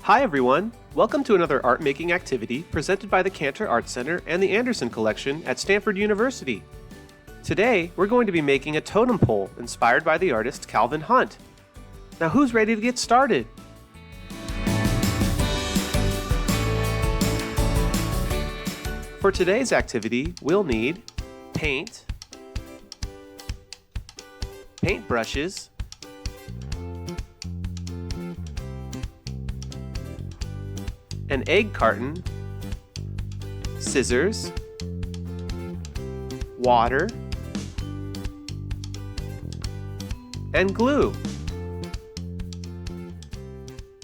Hi everyone! Welcome to another art making activity presented by the Cantor Art Center and the Anderson Collection at Stanford University. Today, we're going to be making a totem pole inspired by the artist Calvin Hunt. Now who's ready to get started? For today's activity, we'll need paint, paint brushes, an egg carton, scissors, water, and glue.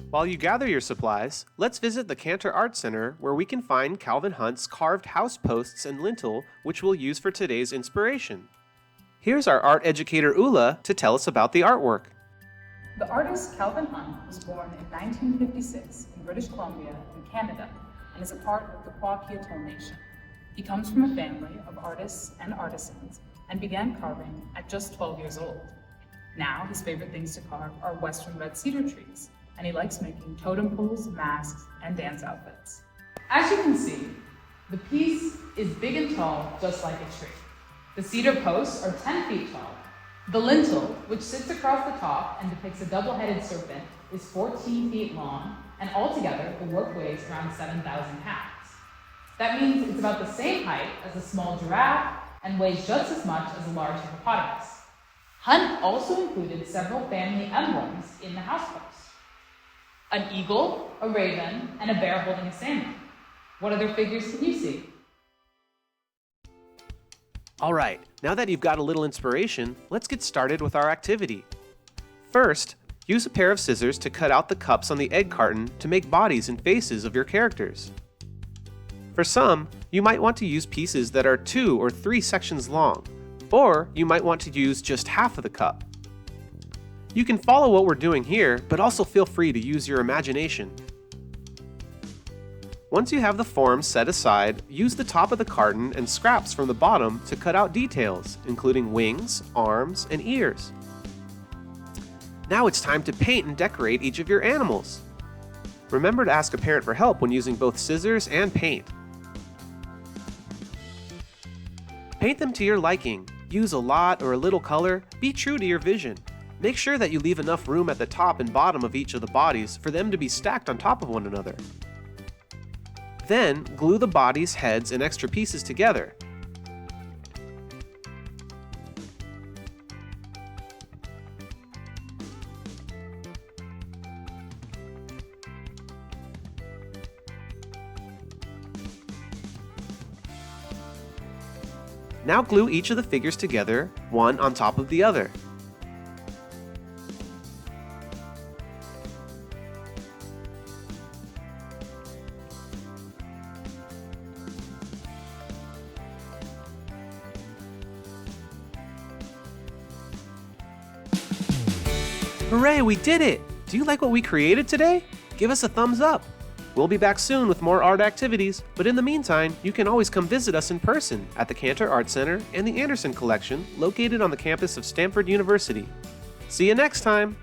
While you gather your supplies, let's visit the Cantor Art Center where we can find Calvin Hunt's carved house posts and lintel, which we'll use for today's inspiration. Here's our art educator Ula to tell us about the artwork. The artist Calvin Hunt was born in 1956 in British Columbia in Canada and is a part of the Kwakwaka'wakw Nation. He comes from a family of artists and artisans and began carving at just 12 years old. Now his favorite things to carve are western red cedar trees, and he likes making totem poles, masks, and dance outfits. As you can see, the piece is big and tall, just like a tree. The cedar posts are 10 feet tall. The lintel, which sits across the top and depicts a double-headed serpent, is 14 feet long, and altogether the work weighs around 7,000 pounds. That means it's about the same height as a small giraffe and weighs just as much as a large hippopotamus. Hunt also included several family emblems in the house post: an eagle, a raven, and a bear holding a salmon. What other figures can you see? Alright, now that you've got a little inspiration, let's get started with our activity. First, use a pair of scissors to cut out the cups on the egg carton to make bodies and faces of your characters. For some, you might want to use pieces that are 2 or 3 sections long, or you might want to use just half of the cup. You can follow what we're doing here, but also feel free to use your imagination. Once you have the forms set aside, use the top of the carton and scraps from the bottom to cut out details, including wings, arms, and ears. Now it's time to paint and decorate each of your animals. Remember to ask a parent for help when using both scissors and paint. Paint them to your liking. Use a lot or a little color. Be true to your vision. Make sure that you leave enough room at the top and bottom of each of the bodies for them to be stacked on top of one another. Then, glue the bodies, heads, and extra pieces together. Now glue each of the figures together, one on top of the other. Hooray, we did it! Do you like what we created today? Give us a thumbs up! We'll be back soon with more art activities, but in the meantime, you can always come visit us in person at the Cantor Art Center and the Anderson Collection located on the campus of Stanford University. See you next time!